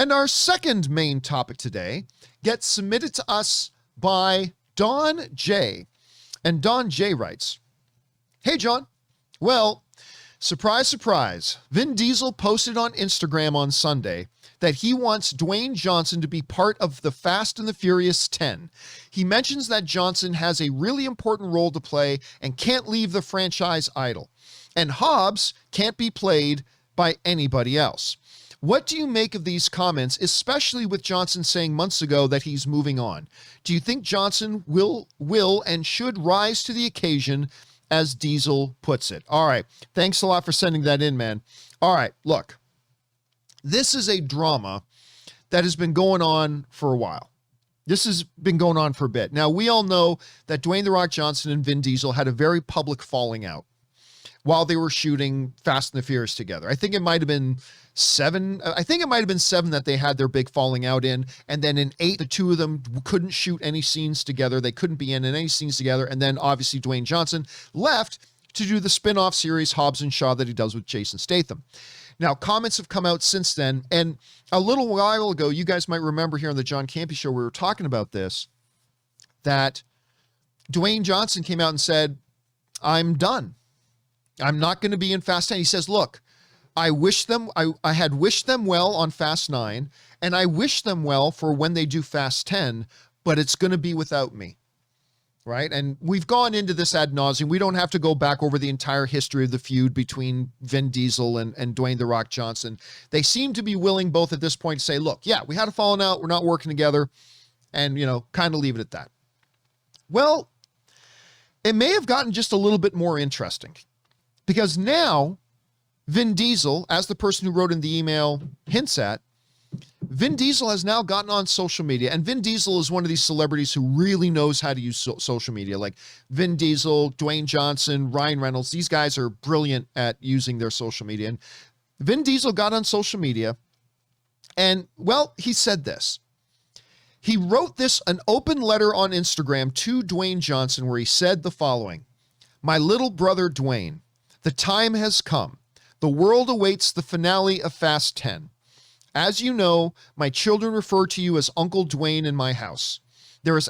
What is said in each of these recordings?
And our second main topic today gets submitted to us by Don J. And Don J writes, "Hey, John. Well, surprise, surprise. Vin Diesel posted on Instagram on Sunday that he wants Dwayne Johnson to be part of the Fast and the Furious 10. He mentions that Johnson has a really important role to play and can't leave the franchise idle. And Hobbs can't be played by anybody else. What do you make of these comments, especially with Johnson saying months ago that he's moving on? Do you think Johnson will and should rise to the occasion, as Diesel puts it?" All right. Thanks a lot for sending that in, man. All right. Look, this is a drama that has been going on for a while. This has been going on for a bit. Now, we all know that Dwayne "The Rock" Johnson and Vin Diesel had a very public falling out while they were shooting Fast and the Furious together. I think it might have been 7 that they had their big falling out in. And then in 8, the two of them couldn't shoot any scenes together. They couldn't be in any scenes together. And then obviously Dwayne Johnson left to do the spin-off series Hobbs and Shaw that he does with Jason Statham. Now, comments have come out since then. And a little while ago, you guys might remember here on the John Campea Show, we were talking about this, that Dwayne Johnson came out and said, "I'm done. I'm not going to be in Fast 10. He says, "Look, I had wished them well on Fast 9, and I wish them well for when they do Fast 10, but it's going to be without me." Right? And we've gone into this ad nauseum. We don't have to go back over the entire history of the feud between Vin Diesel and Dwayne "The Rock" Johnson. They seem to be willing both at this point to say, look, yeah, we had a falling out. We're not working together, and, kind of leave it at that. Well, it may have gotten just a little bit more interesting, because now Vin Diesel, as the person who wrote in the email hints at, Vin Diesel has now gotten on social media. And Vin Diesel is one of these celebrities who really knows how to use social media. Like Vin Diesel, Dwayne Johnson, Ryan Reynolds. These guys are brilliant at using their social media. And Vin Diesel got on social media and, well, he said this. He wrote an open letter on Instagram to Dwayne Johnson where he said the following: "My little brother Dwayne, the time has come. The world awaits the finale of Fast 10. As you know, my children refer to you as Uncle Dwayne in my house. There is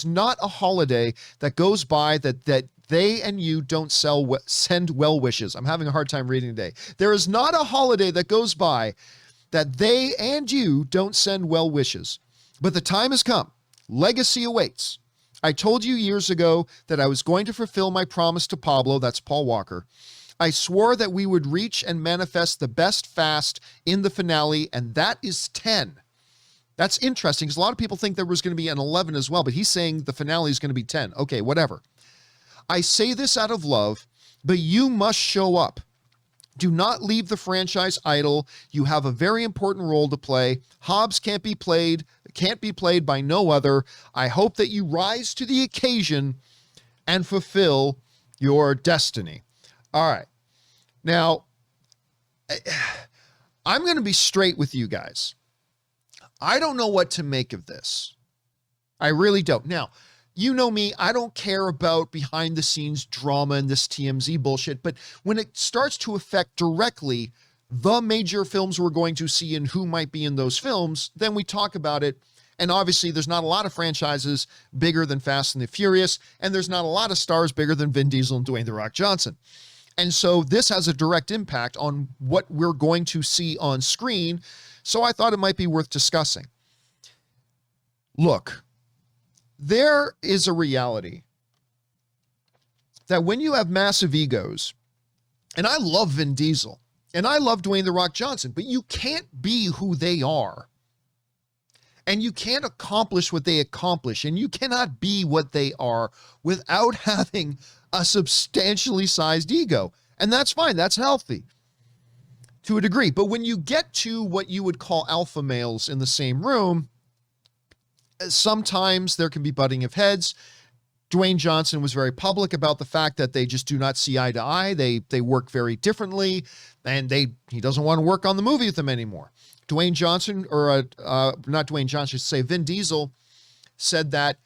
not a holiday that goes by that they and you don't send well wishes." I'm having a hard time reading today. "There is not a holiday that goes by that they and you don't send well wishes. But the time has come. Legacy awaits. I told you years ago that I was going to fulfill my promise to Pablo," that's Paul Walker. "I swore that we would reach and manifest the best Fast in the finale, and that is 10. That's interesting, because a lot of people think there was going to be an 11 as well, but he's saying the finale is going to be 10. Okay, whatever. "I say this out of love, but you must show up. Do not leave the franchise idle. You have a very important role to play. Hobbs can't be played by no other. I hope that you rise to the occasion and fulfill your destiny." All right. Now, I'm going to be straight with you guys. I don't know what to make of this. I really don't. Now, you know me, I don't care about behind the scenes drama and this TMZ bullshit, but when it starts to affect directly the major films we're going to see and who might be in those films, then we talk about it. And obviously there's not a lot of franchises bigger than Fast and the Furious, and there's not a lot of stars bigger than Vin Diesel and Dwayne "The Rock" Johnson. And so this has a direct impact on what we're going to see on screen. So I thought it might be worth discussing. Look, there is a reality that when you have massive egos, and I love Vin Diesel and I love Dwayne "The Rock" Johnson, but you can't be who they are. And you can't accomplish what they accomplish, and you cannot be what they are without having a substantially sized ego. And that's fine. That's healthy to a degree. But when you get to what you would call alpha males in the same room, sometimes there can be butting of heads. Dwayne Johnson was very public about the fact that they just do not see eye to eye. They work very differently, and he doesn't want to work on the movie with them anymore. Dwayne Johnson, not Dwayne Johnson, I should say Vin Diesel, said that,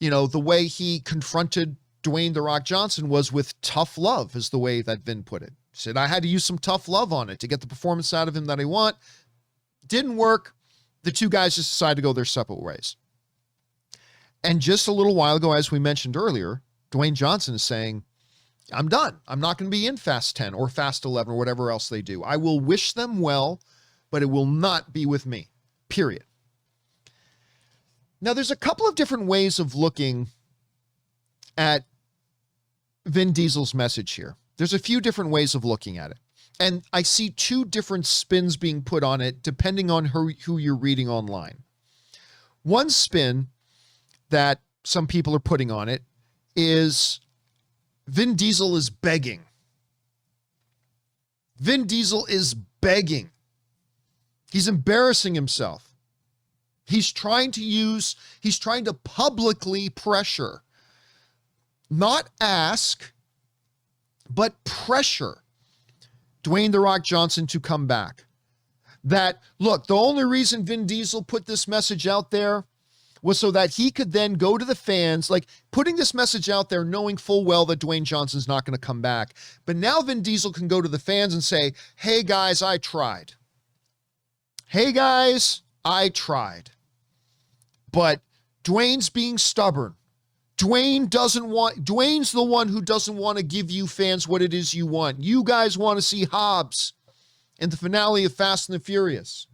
the way he confronted Dwayne "The Rock" Johnson was with tough love, is the way that Vin put it. He said, "I had to use some tough love on it to get the performance out of him that I want. Didn't work. The two guys just decided to go their separate ways. And just a little while ago, as we mentioned earlier, Dwayne Johnson is saying, I'm done. I'm not going to be in Fast 10 or Fast 11 or whatever else they do. I will wish them well, but it will not be with me, period. Now, there's a couple of different ways of looking at Vin Diesel's message here. There's a few different ways of looking at it. And I see two different spins being put on it, depending on who you're reading online. One spin that some people are putting on it is Vin Diesel is begging. Vin Diesel is begging. He's embarrassing himself. He's trying to publicly pressure, not ask, but pressure Dwayne "The Rock" Johnson to come back. That, look, the only reason Vin Diesel put this message out there was so that he could then go to the fans, like putting this message out there knowing full well that Dwayne Johnson's not going to come back. But now Vin Diesel can go to the fans and say, hey guys, I tried. Hey guys, I tried. But Dwayne's being stubborn. Dwayne's the one who doesn't want to give you fans what it is you want. You guys want to see Hobbs in the finale of Fast and the Furious.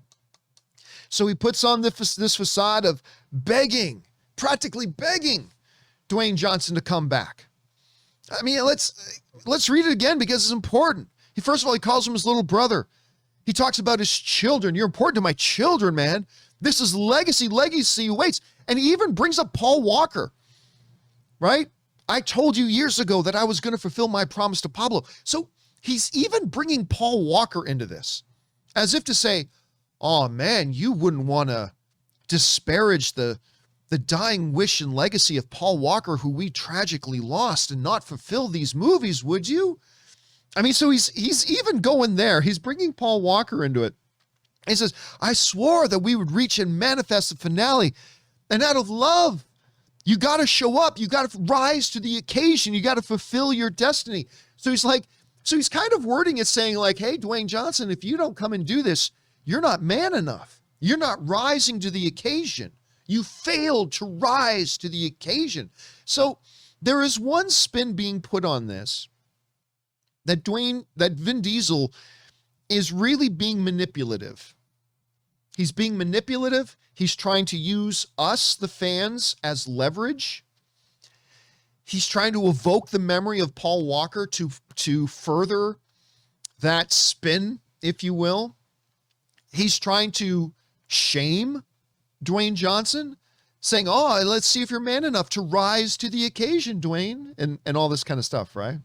So he puts on this facade of begging, practically begging Dwayne Johnson to come back. I mean, let's read it again because it's important. First of all, he calls him his little brother. He talks about his children. You're important to my children, man. This is legacy waits. And he even brings up Paul Walker, right? I told you years ago that I was going to fulfill my promise to Pablo. So he's even bringing Paul Walker into this as if to say, oh man, you wouldn't want to disparage the dying wish and legacy of Paul Walker, who we tragically lost, and not fulfill these movies, would you? I mean, so he's even going there. He's bringing Paul Walker into it. He says, I swore that we would reach and manifest the finale. And out of love, you got to show up. You got to rise to the occasion. You got to fulfill your destiny. So he's kind of wording it saying like, hey, Dwayne Johnson, if you don't come and do this, you're not man enough. You're not rising to the occasion. You failed to rise to the occasion. So there is one spin being put on this that Vin Diesel is really being manipulative. He's being manipulative. He's trying to use us, the fans, as leverage. He's trying to evoke the memory of Paul Walker to further that spin, if you will. He's trying to shame Dwayne Johnson, saying, oh, let's see if you're man enough to rise to the occasion, Dwayne, and all this kind of stuff, right?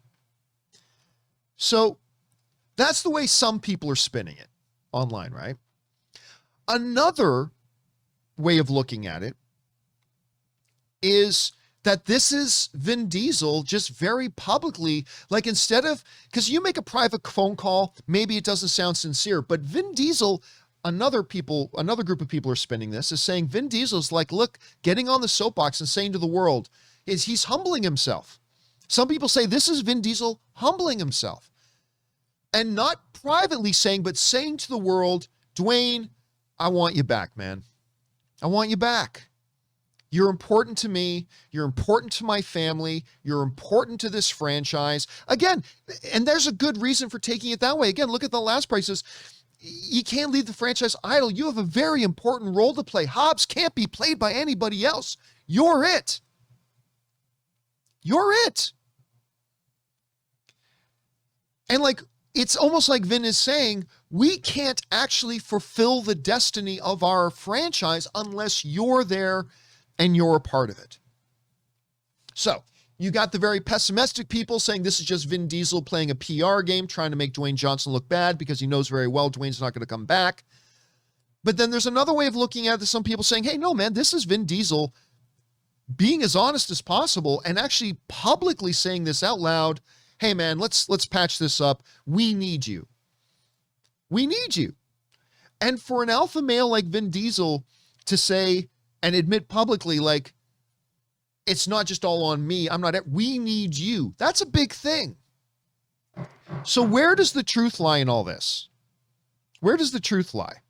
So that's the way some people are spinning it online, right? Another way of looking at it is that this is Vin Diesel just very publicly, like instead of, because you make a private phone call, maybe it doesn't sound sincere, but Vin Diesel, another group of people are spinning this, is saying Vin Diesel's like, look, getting on the soapbox and saying to the world, he's humbling himself. Some people say this is Vin Diesel humbling himself. And not privately saying, but saying to the world, Dwayne, I want you back, man. I want you back. You're important to me. You're important to my family. You're important to this franchise. Again, and there's a good reason for taking it that way. Again, look at the last prices. You can't leave the franchise idle. You have a very important role to play. Hobbs can't be played by anybody else. You're it. You're it. And like, it's almost like Vin is saying, we can't actually fulfill the destiny of our franchise unless you're there and you're a part of it. So you got the very pessimistic people saying this is just Vin Diesel playing a PR game, trying to make Dwayne Johnson look bad because he knows very well Dwayne's not going to come back. But then there's another way of looking at it. Some people saying, hey, no, man, this is Vin Diesel being as honest as possible and actually publicly saying this out loud. Hey, man, let's patch this up. We need you. We need you. And for an alpha male like Vin Diesel to say and admit publicly, like, it's not just all on me. We need you. That's a big thing. So where does the truth lie in all this? Where does the truth lie?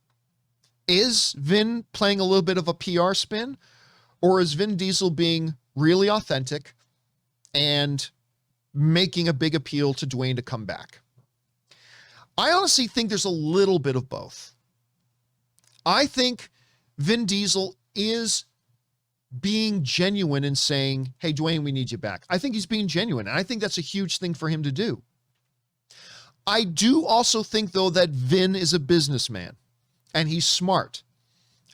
Is Vin playing a little bit of a PR spin, or is Vin Diesel being really authentic and making a big appeal to Dwayne to come back? I honestly think there's a little bit of both. I think Vin Diesel is being genuine and saying, hey, Dwayne, we need you back. I think he's being genuine, and I think that's a huge thing for him to do. I do also think, though, that Vin is a businessman, and he's smart.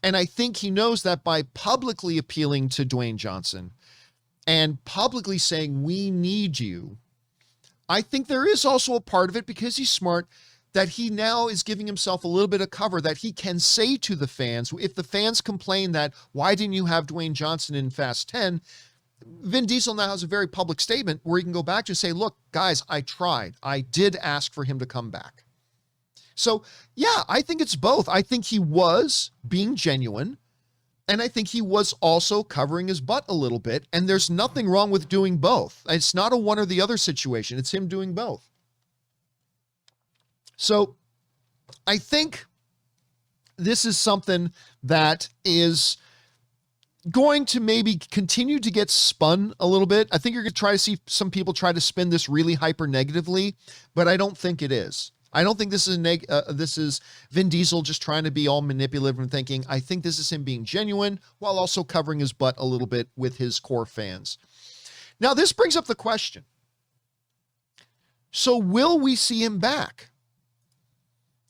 And I think he knows that by publicly appealing to Dwayne Johnson and publicly saying, we need you, I think there is also a part of it, because he's smart, that he now is giving himself a little bit of cover that he can say to the fans. If the fans complain that, why didn't you have Dwayne Johnson in Fast 10? Vin Diesel now has a very public statement where he can go back to say, look, guys, I tried. I did ask for him to come back. So yeah, I think it's both. I think he was being genuine, and I think he was also covering his butt a little bit. And there's nothing wrong with doing both. It's not a one or the other situation. It's him doing both. So I think this is something that is going to maybe continue to get spun a little bit. I think you're going to try to see some people try to spin this really hyper negatively, but I don't think it is. I don't think this is this is Vin Diesel just trying to be all manipulative and thinking. I think this is him being genuine while also covering his butt a little bit with his core fans. Now, this brings up the question. So will we see him back?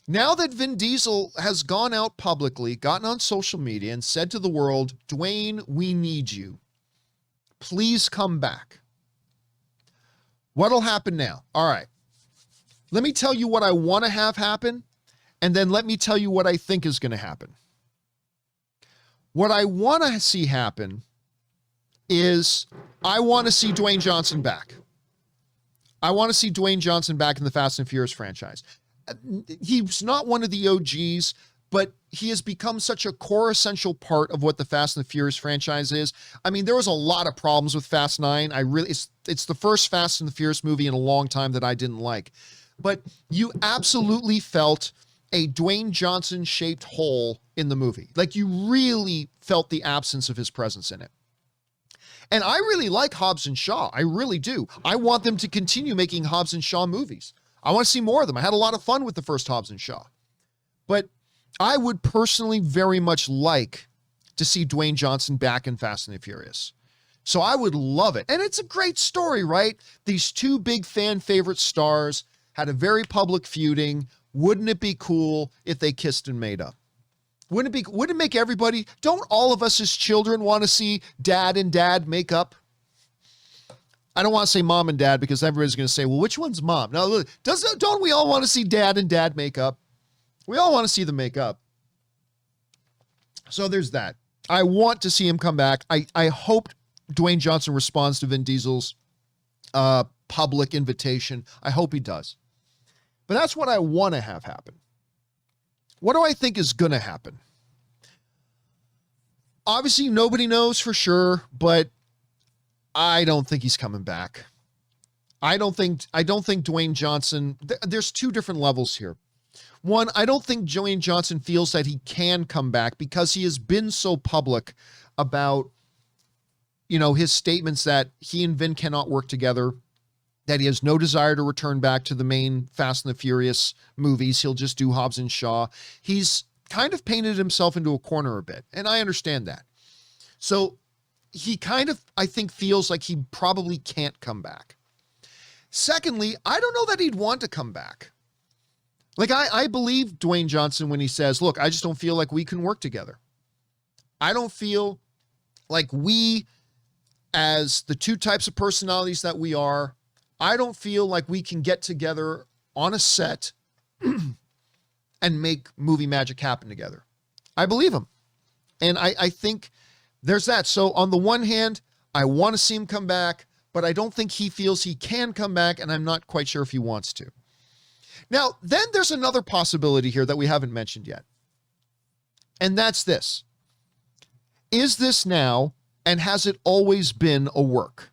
Now that Vin Diesel has gone out publicly, gotten on social media, and said to the world, Dwayne, we need you. Please come back. What'll happen now? All right. Let me tell you what I want to have happen, and then let me tell you what I think is going to happen. What I want to see happen is I want to see Dwayne Johnson back. I want to see Dwayne Johnson back in the Fast and Furious franchise. He's not one of the OGs, but he has become such a core essential part of what the Fast and the Furious franchise is. I mean, there was a lot of problems with Fast 9. It's the first Fast and the Furious movie in a long time that I didn't like. But you absolutely felt a Dwayne Johnson shaped hole in the movie. Like, you really felt the absence of his presence in it. And I really like Hobbs and Shaw. I really do. I want them to continue making Hobbs and Shaw movies. I want to see more of them. I had a lot of fun with the first Hobbs and Shaw. But I would personally very much like to see Dwayne Johnson back in Fast and the Furious. So I would love it. And it's a great story, right? These two big fan favorite stars had a very public feuding. Wouldn't it be cool if they kissed and made up? Wouldn't it make everybody, don't all of us as children want to see dad and dad make up? I don't want to say mom and dad because everybody's going to say, well, which one's mom? No, don't we all want to see dad and dad make up? We all want to see them make up. So there's that. I want to see him come back. I hope Dwayne Johnson responds to Vin Diesel's public invitation. I hope he does. But that's what I want to have happen. What do I think is going to happen? Obviously, nobody knows for sure, but I don't think he's coming back. I don't think Dwayne Johnson, there's two different levels here. One, I don't think Dwayne Johnson feels that he can come back because he has been so public about, his statements that he and Vin cannot work together, that he has no desire to return back to the main Fast and the Furious movies. He'll just do Hobbs and Shaw. He's kind of painted himself into a corner a bit, and I understand that. So he kind of, I think, feels like he probably can't come back. Secondly, I don't know that he'd want to come back. Like, I believe Dwayne Johnson when he says, look, I just don't feel like we can work together. I don't feel like we, as the two types of personalities that we are, I don't feel like we can get together on a set and make movie magic happen together. I believe him. And I think there's that. So on the one hand, I want to see him come back, but I don't think he feels he can come back, and I'm not quite sure if he wants to. Now, then there's another possibility here that we haven't mentioned yet. And that's this. Is this now, and has it always been, a work?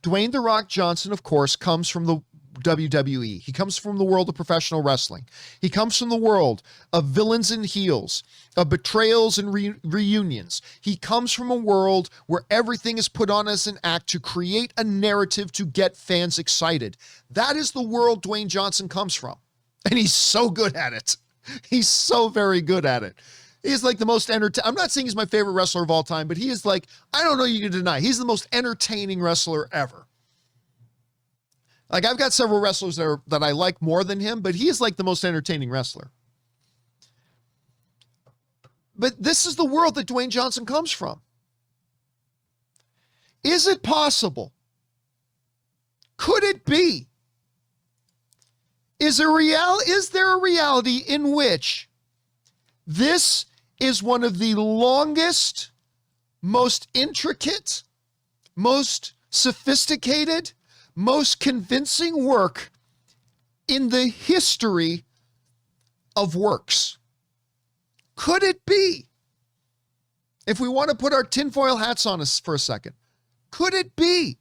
Dwayne "The Rock" Johnson, of course, comes from the WWE. He comes from the world of professional wrestling. He comes from the world of villains and heels, of betrayals and reunions. He comes from a world where everything is put on as an act to create a narrative to get fans excited. That is the world Dwayne Johnson comes from. And he's so good at it. He's so very good at it. He's like the most I'm not saying he's my favorite wrestler of all time, but he is like, I don't know you can deny, he's the most entertaining wrestler ever. Like, I've got several wrestlers that I like more than him, but he is like the most entertaining wrestler. But this is the world that Dwayne Johnson comes from. Is it possible? Could it be? Is there a reality in which this is one of the longest, most intricate, most sophisticated, most convincing work in the history of works? Could it be, if we want to put our tinfoil hats on us for a second, could it be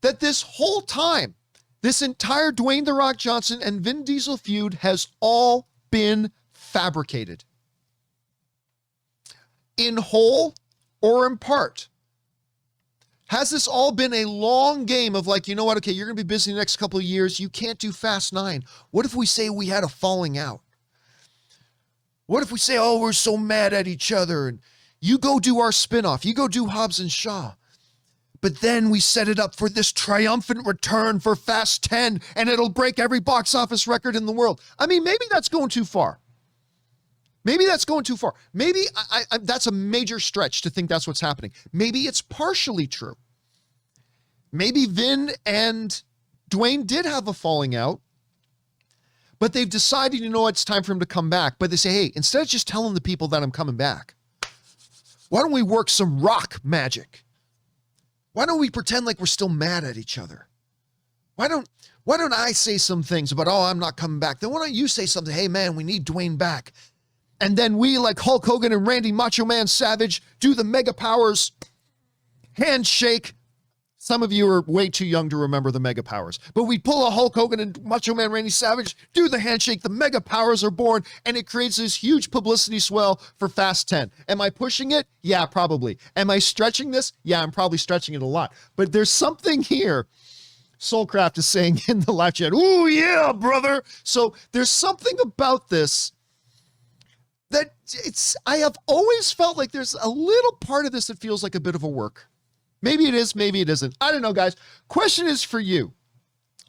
that this whole time, this entire Dwayne "The Rock" Johnson and Vin Diesel feud has all been fabricated? In whole or in part? Has this all been a long game of like, you know what, okay, you're going to be busy the next couple of years. You can't do Fast 9. What if we say we had a falling out? What if we say, oh, we're so mad at each other, and you go do our spinoff, you go do Hobbs and Shaw. But then we set it up for this triumphant return for Fast 10, and it'll break every box office record in the world. I mean, maybe that's going too far. Maybe that's going too far. Maybe that's a major stretch to think that's what's happening. Maybe it's partially true. Maybe Vin and Dwayne did have a falling out, but they've decided, you know, it's time for him to come back. But they say, hey, instead of just telling the people that I'm coming back, why don't we work some rock magic? Why don't we pretend like we're still mad at each other? Why don't I say some things about, oh, I'm not coming back? Then why don't you say something, hey, man, we need Dwayne back. And then we, like Hulk Hogan and Randy Macho Man Savage, do the Mega Powers handshake. Some of you are way too young to remember the Mega Powers. But we pull a Hulk Hogan and Macho Man Randy Savage, do the handshake, the Mega Powers are born, and it creates this huge publicity swell for Fast 10. Am I pushing it? Yeah, probably. Am I stretching this? Yeah, I'm probably stretching it a lot. But there's something here. Soulcraft is saying in the live chat, ooh, yeah, brother. So there's something about this that I have always felt like there's a little part of this that feels like a bit of a work. Maybe it is, maybe it isn't. I don't know, guys. Question is for you.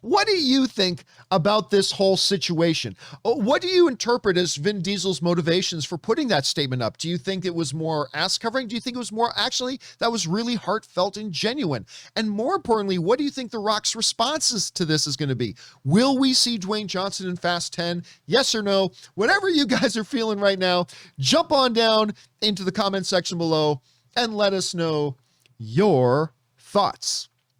What do you think about this whole situation? What do you interpret as Vin Diesel's motivations for putting that statement up? Do you think it was more ass covering? Do you think it was more actually that was really heartfelt and genuine? And more importantly, what do you think The Rock's responses to this is going to be? Will we see Dwayne Johnson in Fast 10? Yes or no? Whatever you guys are feeling right now, jump on down into the comment section below and let us know your thoughts.